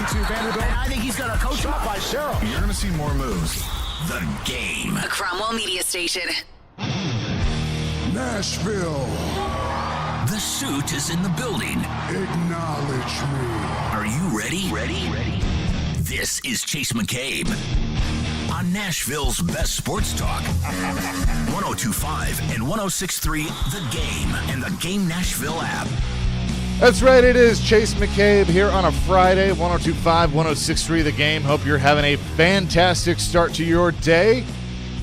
to Vanderbilt. And I think he's going to coach him up by Cheryl. You're going to see more moves. The Game. A Cromwell Media Station. Nashville. The Suit is in the building. Acknowledge me. Are you ready? Ready? This is Chase McCabe on Nashville's best sports talk. 102.5 and 106.3 The Game and the Game Nashville app. That's right, it is Chase McCabe here on a Friday, 102.5, 106.3 The Game. Hope you're having a fantastic start to your day.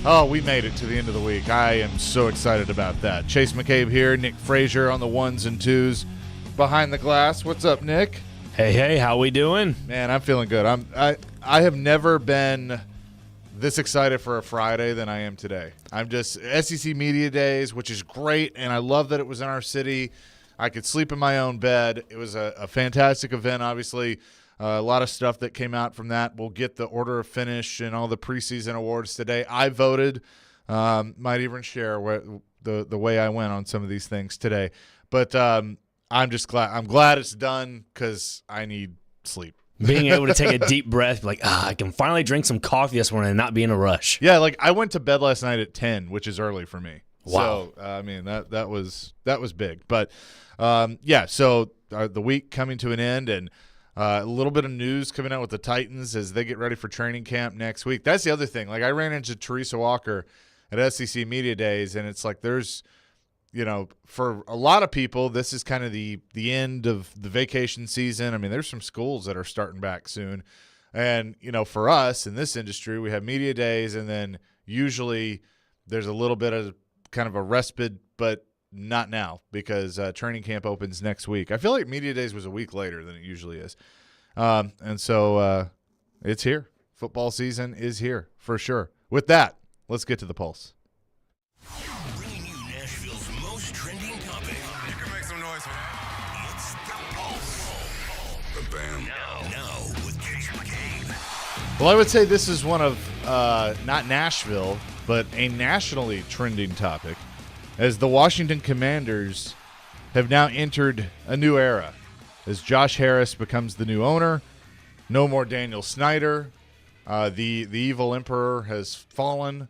Oh, we made it to the end of the week. I am so excited about that. Chase McCabe here, Nick Frazier on the ones and twos behind the glass. What's up, Nick? Hey, how we doing? Man, I'm feeling good. I have never been this excited for a Friday than I am today. I'm just SEC Media Days, which is great, and I love that it was in our city. I could sleep in my own bed. It was a fantastic event, obviously. A lot of stuff that came out from that. We'll get the order of finish and all the preseason awards today. I voted. Might even share the way I went on some of these things today. But I'm just glad. I'm glad it's done because I need sleep. Being able to take a deep breath, like, I can finally drink some coffee this morning and not be in a rush. Yeah, like I went to bed last night at 10, which is early for me. Wow. So, I mean, that was big. But, yeah, so the week coming to an end and a little bit of news coming out with the Titans as they get ready for training camp next week. That's the other thing. Like, I ran into Teresa Walker at SEC Media Days, and it's like there's, for a lot of people, this is kind of the end of the vacation season. I mean, there's some schools that are starting back soon. And, for us in this industry, we have Media Days, and then usually there's a little bit of kind of a respite, but not now because training camp opens next week. I feel like Media Days was a week later than it usually is. And so it's here. Football season is here for sure. With that, let's get to the Pulse. Bringing you Nashville's most trending topic. You can make some noise for that. It's the Pulse. The band. Now with Chase McCabe. Well, I would say this is one of not Nashville, but a nationally trending topic, as the Washington Commanders have now entered a new era as Josh Harris becomes the new owner. No more Daniel Snyder. The evil emperor has fallen,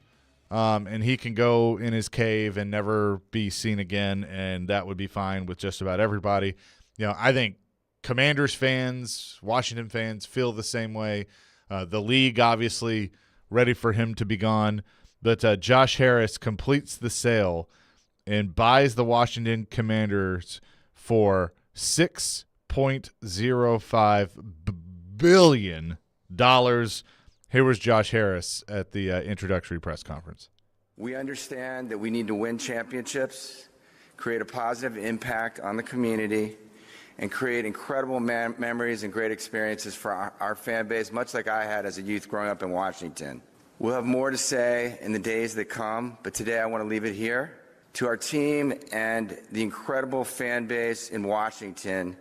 and he can go in his cave and never be seen again, and that would be fine with just about everybody. I think Commanders fans, Washington fans feel the same way. The league, obviously, ready for him to be gone. But Josh Harris completes the sale and buys the Washington Commanders for $6.05 billion. Here was Josh Harris at the introductory press conference. We understand that we need to win championships, create a positive impact on the community, and create incredible memories and great experiences for our fan base, much like I had as a youth growing up in Washington. We'll have more to say in the days that come, but today I want to leave it here. To our team and the incredible fan base in Washington,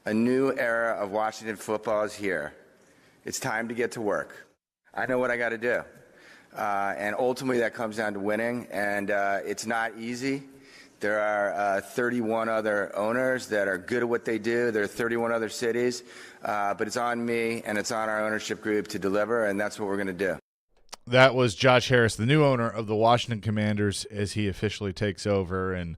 a new era of Washington football is here. It's time to get to work. I know what I got to do. And ultimately that comes down to winning, and it's not easy. There are 31 other owners that are good at what they do. There are 31 other cities, but it's on me and it's on our ownership group to deliver, and that's what we're going to do. That was Josh Harris, the new owner of the Washington Commanders, as he officially takes over. And,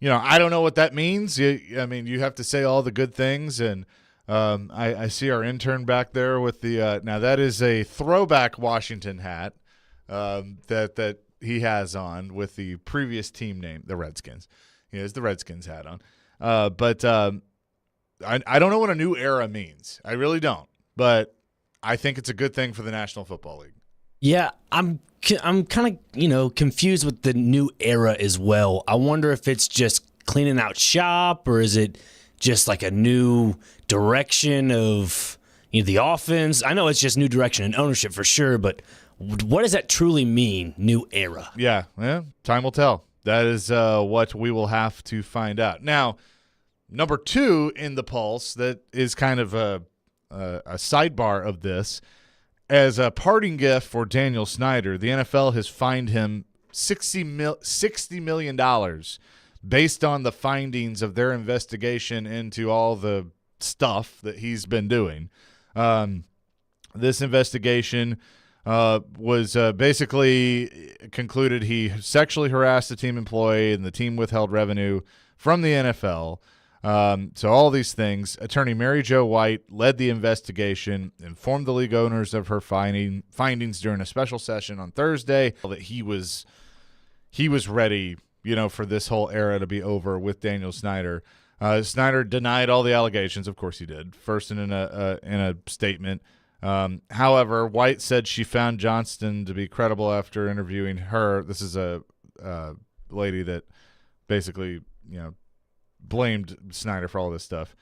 I don't know what that means. You have to say all the good things. And I see our intern back there with the now that is a throwback Washington hat that he has on with the previous team name, the Redskins. He has the Redskins hat on. But I don't know what a new era means. I really don't. But I think it's a good thing for the National Football League. Yeah, I'm kind of, confused with the new era as well. I wonder if it's just cleaning out shop, or is it just like a new direction of the offense? I know it's just new direction and ownership for sure, but what does that truly mean, new era? Yeah, time will tell. That is what we will have to find out. Now, number two in the Pulse that is kind of a sidebar of this. As a parting gift for Daniel Snyder, the NFL has fined him $60 million based on the findings of their investigation into all the stuff that he's been doing. This investigation was basically concluded he sexually harassed a team employee and the team withheld revenue from the NFL. So all these things. Attorney Mary Jo White led the investigation, informed the league owners of her findings during a special session on Thursday that he was ready, for this whole era to be over with Daniel Snyder. Snyder denied all the allegations. Of course he did. First in a statement. However, White said she found Johnston to be credible after interviewing her. This is a lady that basically, blamed Snyder for all this stuff.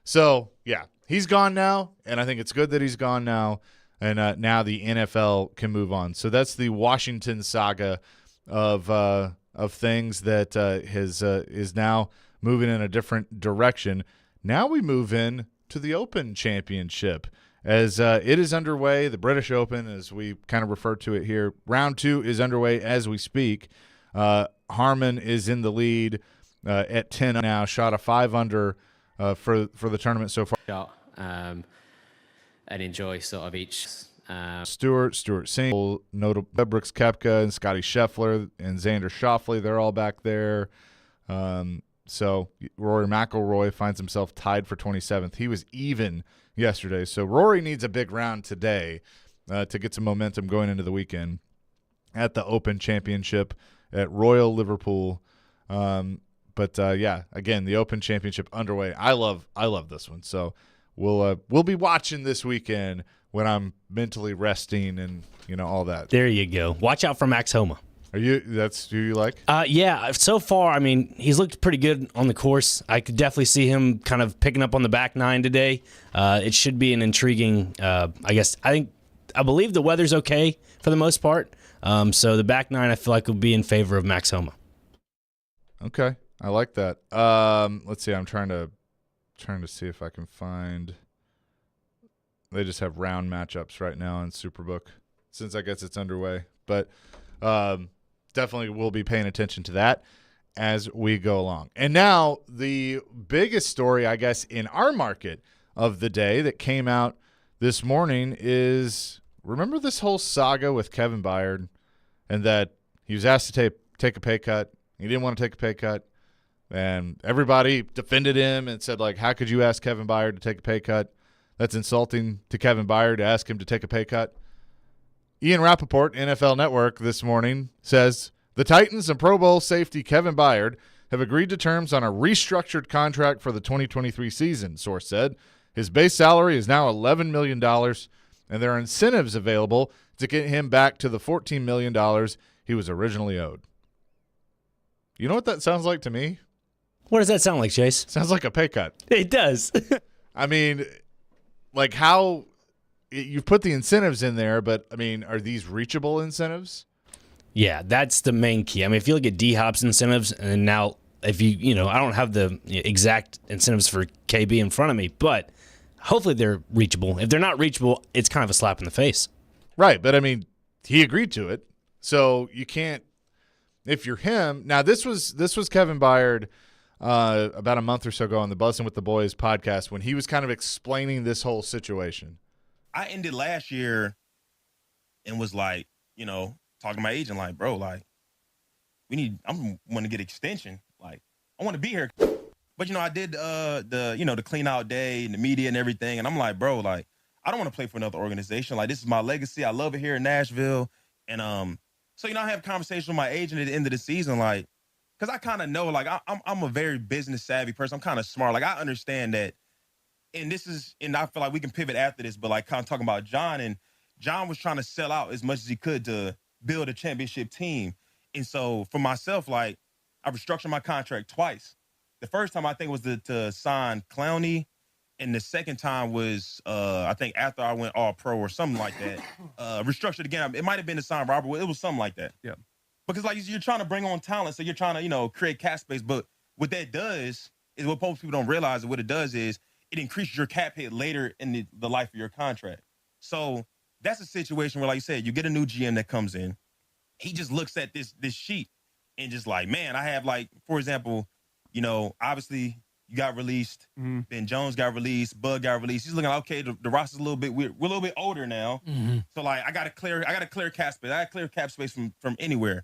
So, yeah, he's gone now, and I think it's good that he's gone now, and now the NFL can move on. So that's the Washington saga of things that is now moving in a different direction. Now we move in to the Open Championship. As it is underway, the British Open, as we kind of refer to it here, round 2 is underway as we speak. Harman is in the lead at 10 now, shot a 5-under for the tournament so far. And enjoy sort of each. Stuart Singh, notable Brooks Koepka, and Scotty Scheffler and Xander Schauffele, they're all back there. So Rory McIlroy finds himself tied for 27th. He was even yesterday. So Rory needs a big round today to get some momentum going into the weekend at the Open Championship at Royal Liverpool. But again, the Open Championship underway. I love this one. So we'll be watching this weekend when I'm mentally resting and all that. There you go. Watch out for Max Homa. That's who you like? Yeah, so far, I mean, he's looked pretty good on the course. I could definitely see him kind of picking up on the back nine today. It should be an intriguing, I believe the weather's okay for the most part. So the back nine, I feel like, would be in favor of Max Homa. Okay, I like that. Let's see, I'm trying to see if I can find. They just have round matchups right now on Superbook, since I guess it's underway. But definitely we'll be paying attention to that as we go along. And now the biggest story, I guess, in our market of the day that came out this morning is, remember this whole saga with Kevin Byard and that he was asked to take a pay cut. He didn't want to take a pay cut. And everybody defended him and said, like, how could you ask Kevin Byard to take a pay cut? That's insulting to Kevin Byard to ask him to take a pay cut. Ian Rappaport, NFL Network, this morning says the Titans and Pro Bowl safety Kevin Byard have agreed to terms on a restructured contract for the 2023 season, source said. His base salary is now $11 million, and there are incentives available to get him back to the $14 million he was originally owed. You know what that sounds like to me? What does that sound like, Chase? Sounds like a pay cut. It does. I mean, like how you've put the incentives in there, but, I mean, are these reachable incentives? Yeah, that's the main key. I mean, if you look at D-Hop's incentives, and now if I don't have the exact incentives for KB in front of me, but hopefully they're reachable. If they're not reachable, it's kind of a slap in the face. Right, but, I mean, he agreed to it, so you can't, if you're him. Now, this was Kevin Byard about a month or so ago on the Buzzing with the Boys podcast when he was kind of explaining this whole situation. I ended last year and was like, talking to my agent, like, bro, like, I'm want to get extension. Like, I want to be here. But, I did the clean out day and the media and everything. And I'm like, bro, like, I don't want to play for another organization. Like, this is my legacy. I love it here in Nashville. And so, I have a conversation with my agent at the end of the season, like, because I kind of know, like, I'm a very business savvy person. I'm kind of smart. Like, I understand that. And I feel like we can pivot after this, but like kind of talking about John, and John was trying to sell out as much as he could to build a championship team. And so for myself, like, I restructured my contract twice. The first time I think was to sign Clowney, and the second time was I think after I went all pro or something like that. Restructured again. It might have been to sign Robert. It was something like that. Yeah. Because like you're trying to bring on talent, so you're trying to create cap space. But what that does is what most people don't realize. What it does is it increases your cap hit later in the life of your contract. So that's a situation where, like you said, you get a new GM that comes in. He just looks at this sheet and just like, man, I have, like, for example, obviously you got released. Ben Jones got released. Bud got released. He's looking like, okay, the roster's a little bit weird. We're a little bit older now. So like I got to clear cap space. I got to clear cap space from anywhere.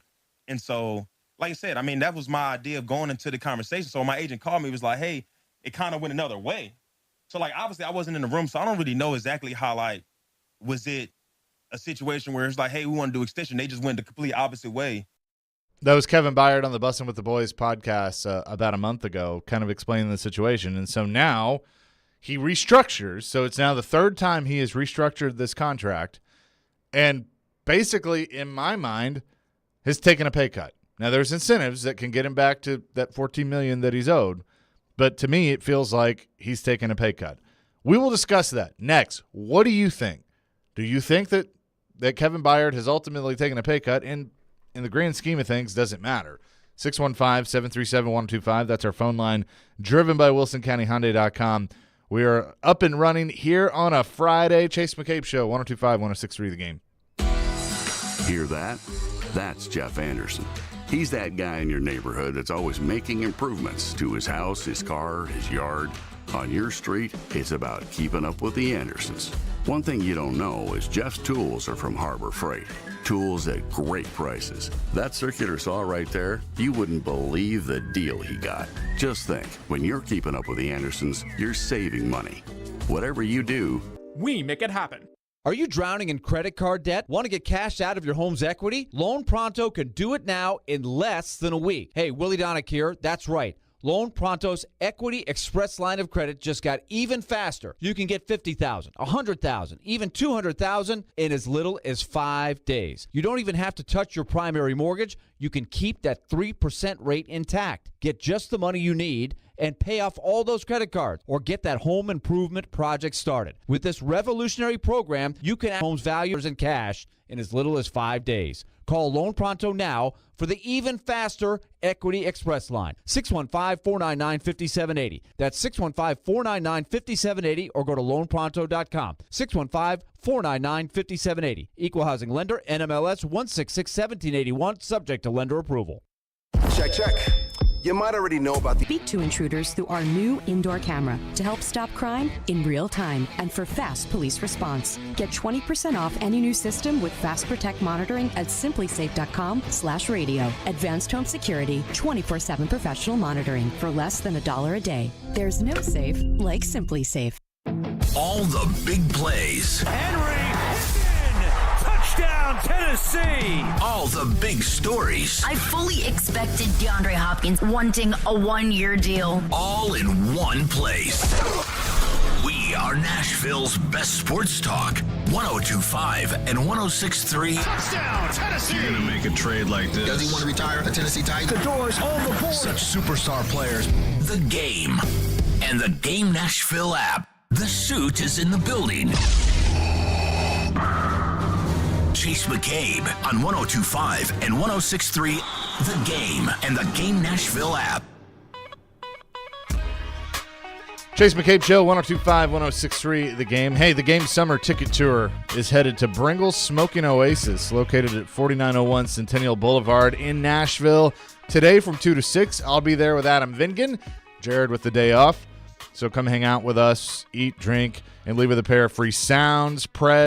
And so, like I said, I mean, that was my idea of going into the conversation. So my agent called me, was like, hey, it kind of went another way. So like obviously I wasn't in the room, so I don't really know exactly how, like, was it a situation where it's like, hey, we want to do extension. They just went the complete opposite way. That was Kevin Byard on the Bussin' with the Boys podcast about a month ago, kind of explaining the situation. And so now he restructures. So it's now the third time he has restructured this contract. And basically, in my mind, has taken a pay cut. Now, there's incentives that can get him back to that $14 million that he's owed. But to me, it feels like he's taken a pay cut. We will discuss that next. What do you think? Do you think that Kevin Byard has ultimately taken a pay cut? And in the grand scheme of things, doesn't matter. 615-737-1025. That's our phone line, driven by WilsonCountyHyundai.com. We are up and running here on a Friday. Chase McCabe Show, 102.5, 106.3 The Game. Hear that? That's Jeff Anderson. He's that guy in your neighborhood that's always making improvements to his house, his car, his yard. On your street, it's about keeping up with the Andersons. One thing you don't know is Jeff's tools are from Harbor Freight. Tools at great prices. That circular saw right there, you wouldn't believe the deal he got. Just think, when you're keeping up with the Andersons, you're saving money. Whatever you do, we make it happen. Are you drowning in credit card debt? Want to get cash out of your home's equity? Loan Pronto can do it now in less than a week. Hey, Willie Donick here. That's right. Loan Pronto's Equity Express line of credit just got even faster. You can get $50,000, $100,000, even $200,000 in as little as 5 days. You don't even have to touch your primary mortgage. You can keep that 3% rate intact. Get just the money you need and pay off all those credit cards or get that home improvement project started. With this revolutionary program, you can add home's values in cash in as little as 5 days. Call Loan Pronto now for the even faster Equity Express line. 615-499-5780. That's 615-499-5780 or go to loanpronto.com. 615-499-5780. Equal Housing Lender, NMLS 1661781, subject to lender approval. Check. You might already know about the Speak to intruders through our new indoor camera to help stop crime in real time and for fast police response. Get 20% off any new system with Fast Protect monitoring at simplysafe.com/radio. Advanced home security, 24/7 professional monitoring for less than $1 a day. There's no safe like Simply Safe. All the big plays. Touchdown, Tennessee! All the big stories. I fully expected DeAndre Hopkins wanting a one-year deal. All in one place. We are Nashville's best sports talk. 102.5 and 106.3. Touchdown, Tennessee! You're going to make a trade like this. Does he want to retire a Tennessee Titan? The door's on the board. Such superstar players. The Game. And the Game Nashville app. The suit is in the building. Chase McCabe on 102.5 and 106.3 The Game and the Game Nashville app. Chase McCabe Show, 102.5, 106.3 The Game. Hey, the Game Summer Ticket Tour is headed to Bringle's Smoking Oasis, located at 4901 Centennial Boulevard in Nashville. Today from 2 to 6, I'll be there with Adam Vingan, Jared with the day off. So come hang out with us, eat, drink, and leave with a pair of free sounds, Pres.